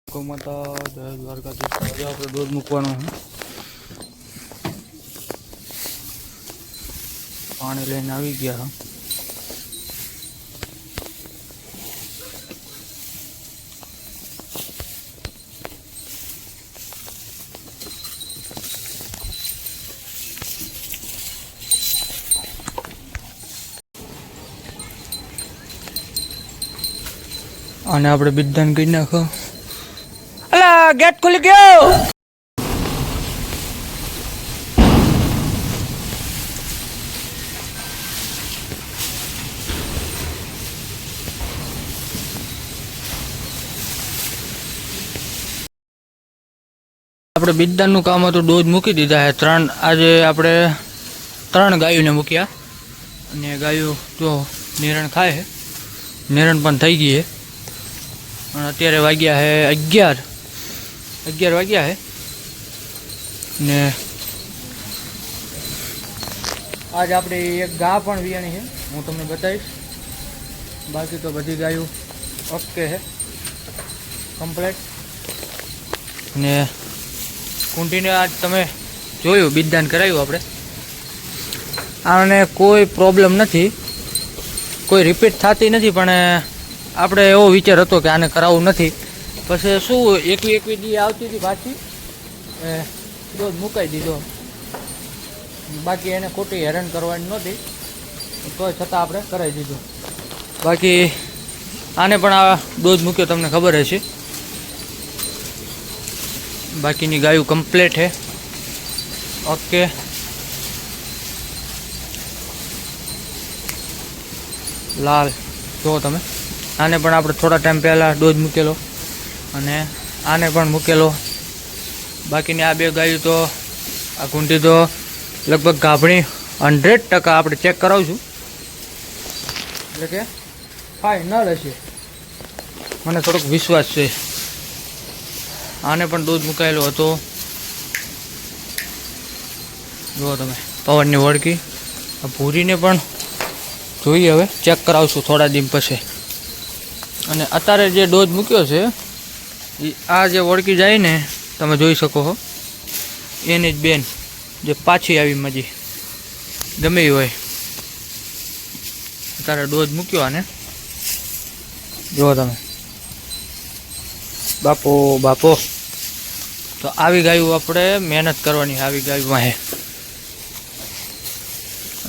માતા જય દ્વારકાધીશ. આજે આપણે દૂધ મૂકવાનું છે. પાણી લઈને આવી ગયા. અને આપણે બિદ્દાન કરી નાખો. અલા ગેટ ખુલી ગયો. આપણે બિદ્દાનનું કામ હતું, ડોઝ મૂકી દીધા છે. આજે આપણે 3 ગાયોને મૂક્યા અને ગાયો જો નિરણ ખાય છે. નિરણ પણ થઈ ગઈ છે અને અત્યારે વાગ્યા છે 11 વાગ્યા છે ને આજ આપણે એક ગા પણ વિયાણી છે, હું તમને બતાવીશ. બાકી તો બધી ગાયો ઓકે છે, કમ્પ્લેટ. ને કુંટીને આજ તમે જોયું, બિદ્દાન કરાવ્યું આપણે. આને કોઈ પ્રોબ્લેમ નથી, કોઈ રિપીટ થતી નથી, પણ આપણે એવો વિચાર હતો કે આને કરાવવું નથી. પછી શું 21 દી આવતી હતી પાછી, ડોઝ મુકાઈ દીધો. બાકી એને ખોટી હેરાન કરવાની નહોતી, તોય છતાં આપણે કરાવી દીધો. બાકી આને પણ આ ડોઝ મૂક્યો, તમને ખબર હશે. બાકીની ગાયું કમ્પ્લેટ છે, ઓકે. લાલ જો તમે, આને પણ આપણે થોડા ટાઈમ પહેલાં ડોઝ મૂકેલો અને આને પણ મૂકેલો. બાકીની આ 2 ગાયું તો, આ કુંટી તો લગભગ ગાભણી 100% આપણે ચેક કરાવશું, એટલે કે ફાઇનલ હશે, મને થોડોક વિશ્વાસ છે. આને પણ ડોઝ મુકાયેલો હતો, જુઓ તમે, પવનની વળકી. આ ભૂરીને પણ જોઈએ, હવે ચેક કરાવશું થોડા દિન પછી. અને અત્યારે જે ડોઝ મૂક્યો છે એ આ જે વળકી જાય ને, તમે જોઈ શકો છો, એની જ બેન જે પાછી આવી મજી ગમે એ હોય. અત્યારે ડોઝ મૂક્યો આને, જુઓ તમે. બાપો તો આવી ગાયું આપણે મહેનત કરવાની, આવી ગાયુંમાં હે.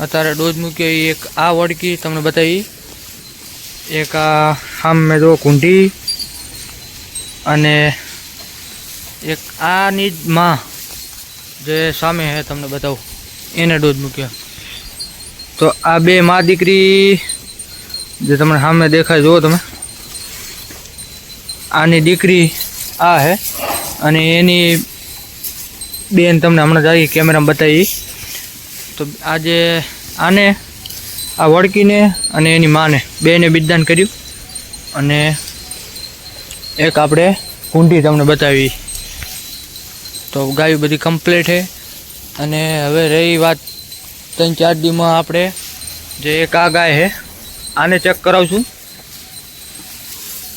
અત્યારે ડોઝ મૂક્યો એ એક આ વળકી તમને બતાવી, એક આ સામે જો કુંડી, અને એક આની જ માં જે સામે હે તમને બતાવું, એને ડોઝ મૂક્યો. તો આ 2 મા દીકરી જે તમને સામે દેખાય, જુઓ તમે, આની દીકરી આ હે અને એની બેન તમને હમણાં જ આવી કેમેરામાં બતાવી. તો આજે આને, આ વળકીને અને એની માને બેને બિદ્દાન કર્યું, અને એક આપણે કુંડી તમને બતાવી. તો ગાયું બધી કમ્પ્લીટ છે. અને હવે રહી વાત 3-4 દીમાં આપણે જે એક આ ગાય છે આને ચેક કરાવશું,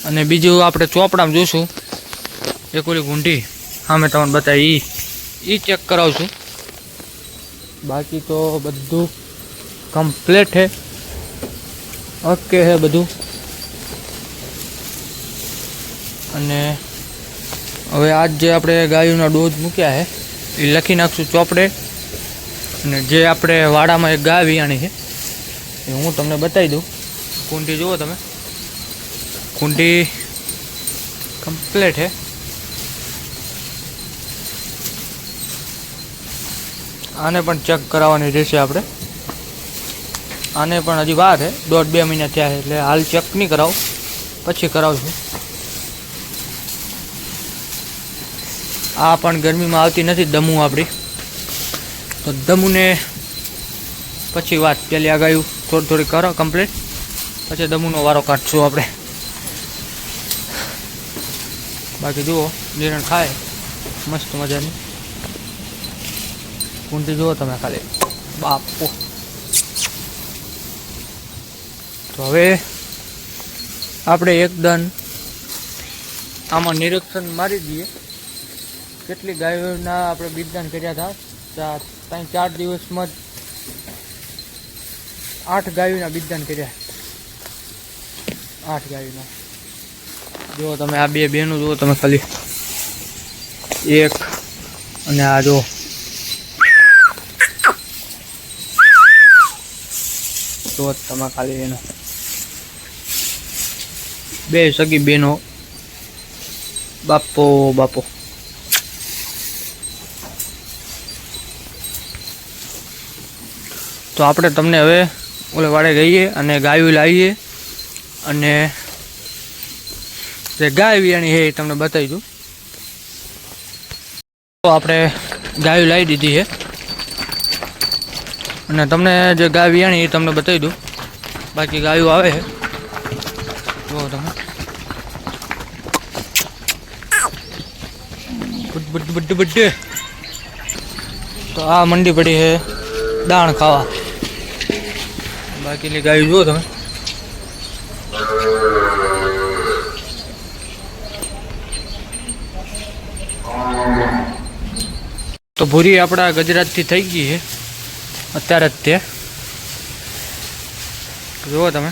અને બીજું આપણે ચોપડામાં જોઈશું એક ઓલી કુંડી સામે તમને બતાવી, એ ચેક કરાવશું. બાકી તો બધું કમ્પ્લીટ છે, ઓકે છે બધું. અને હવે આજ જે આપણે ગાયોના ડોઝ મૂક્યા છે એ લખી નાખશું ચોપડે. અને જે આપણે વાડામાં એક ગાય વિયાણી છે એ હું તમને બતાવી દઉં. કુંડી જુઓ તમે, કુંડી કમ્પ્લીટ છે. આને પણ ચેક કરાવવાની રહેશે આપણે. આને પણ હજી વાર છે, 1.5-2 મહિના થયા છે, એટલે હાલ ચેક નહીં કરાવું, પછી કરાવશું. આ પણ ગરમીમાં આવતી નથી દમું આપણી, તો દમુને પછી વાત. પેલી આ ગાયું થોડી કરો કમ્પ્લીટ, પછી દમુનો વારો કાઢશું આપણે. બાકી જુઓ, નિરણ ખાય મસ્ત મજાની. કુંટી જુઓ તમે ખાલી, બાપો. તો હવે આપણે એકદમ આમાં નિરીક્ષણ મારી દઈએ કેટલી ગાયોના આપણે બીજદાન કર્યા હતા. 4 દિવસમાં જ 8 ગાયોના બીજદાન કર્યા. 8 ગાયોના. જુઓ તમે આ બે બેનું જુઓ તમે ખાલી એક અને આ જો તમે ખાલી એનો બે સગી બેનો બાપો બાપો. તો આપણે તમને હવે ઓલે વાડે ગઈએ અને ગાયું લાવીએ અને જે ગાય વિયાણી છે એ તમને બતાવી દઉં. તો આપણે ગાયું લાવી દીધી છે અને તમને જે ગાય વિયાણી એ તમને બતાવી દઉં. બાકી ગાયું આવે છે જુઓ તમે બડ્ડે. તો આ મંડી પડી છે દાણ ખાવા. બાકીની ગાયું જુઓ તમે તો ભૂરી આપણા ગુજરાતથી થઈ ગઈ છે અત્યારે જ તે જુઓ તમે.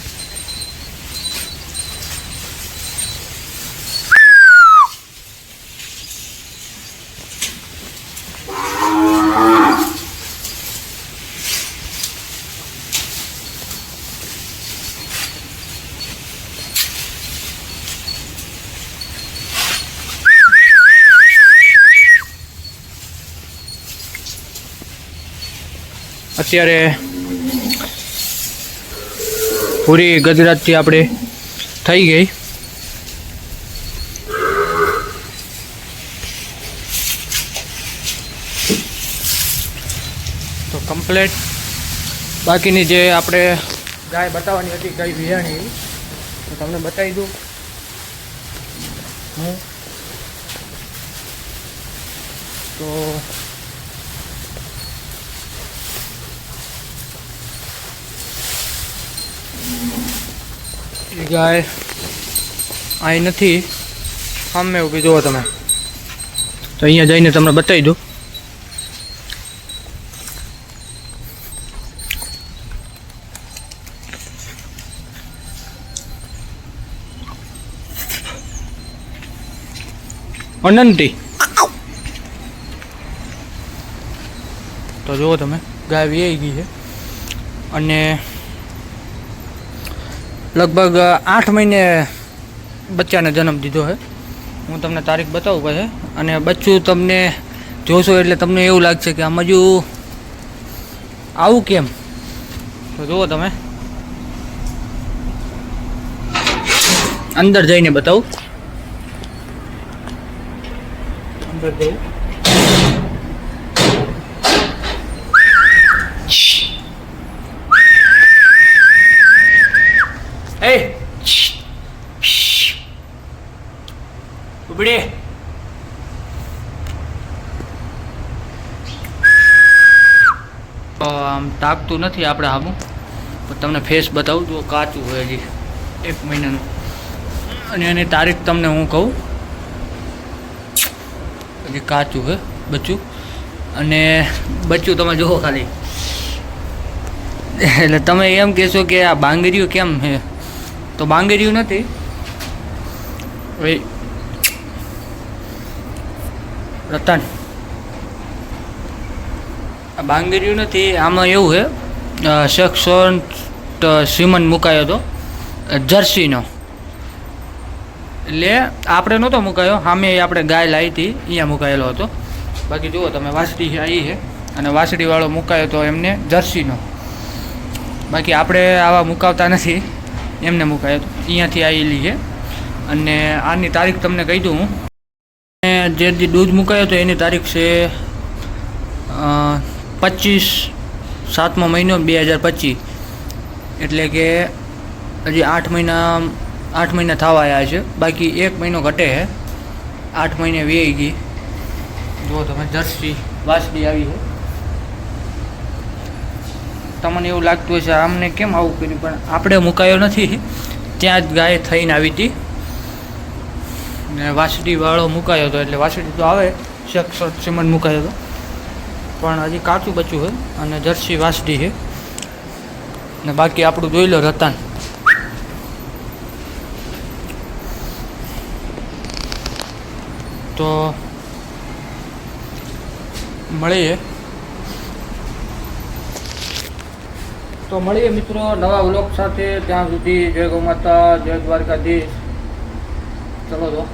અત્યારે પૂરી ગુજરાતથી આપણે થઈ ગઈ. તો કમ્પ્લેટ બાકીની જે આપણે ગાય બતાવવાની હતી ગાય વિયાણી તો તમને બતાવી દઉં હું. તો ગાય અહીં નથી સામે ઊભી જુઓ તમે. તો અહીંયા જઈને તમને બતાવી દઉં. અનંતી તો જુઓ તમે ગાય વી ગઈ છે અને લગભગ 8 મહિને બચ્ચાને જન્મ દીધો છે. હું તમને તારીખ બતાવું પછી અને બચ્ચું તમને જોશો એટલે તમને એવું લાગશે કે આમાં જો આવું કેમ. તો જુઓ તમે અંદર જઈને બતાવું. અંદર જવું ઉપડે આમ તાકતું નથી આપણે આવું પણ તમને ફેસ બતાવું જો કાચું હોય હજી 1 મહિનાનું. અને એની તારીખ તમને હું કહું હજી કાચું છે બચ્ચું. અને બચ્ચું તમે જુઓ ખાલી એટલે તમે એમ કહેશો કે આ બાંગરીયું કેમ છે તો બાંગરીયું નથી. રતન આ બાંગરીયું નથી. આમાં એવું છે સેક્શન સીમન મુકાયો હતો જર્સીનો એટલે આપણે નહોતો મુકાયો સામે આપણે ગાય લાવી હતી અહીંયા મુકાયેલો હતો. બાકી જુઓ તમે વાસળી આવી છે અને વાસળીવાળો મુકાયો તો એમને જર્સીનો. બાકી આપણે આવા મુકાવતા નથી એમને મુકાયો તો અહીંયાથી આવેલી છે. અને આની તારીખ તમને કહી દઉં હું. જે દૂધ મુકાયો તો એની તારીખ છે 25/7મો મહિનો 2025. એટલે કે હજી 8 મહિના થવા આવ્યા છે. બાકી 1 મહિનો ઘટે છે. 8 મહિને વેઈ ગઈ. જો તમે જર્સી વાસળી આવી છે. તમને એવું લાગતું હશે આમને કેમ આવું કર્યું પણ આપણે મુકાયો નથી ત્યાં જ ગાય થઈને આવી હતી. ને વાસડી વાળો મુકાયો હતો, એટલે વાસડી તો આવે શર્ટ સિમેન્ટ મુકાયો હતો, પણ હજી કાચું બચ્યું હોય અને જર્સી વાસડી છે. ને બાકી આપણું જોઈ લો રતન. તો મળીએ મિત્રો નવા વ્લોગ સાથે. ત્યાં સુધી જય ગૌ માતા, જય દ્વારકાધીશ. ચલો તો.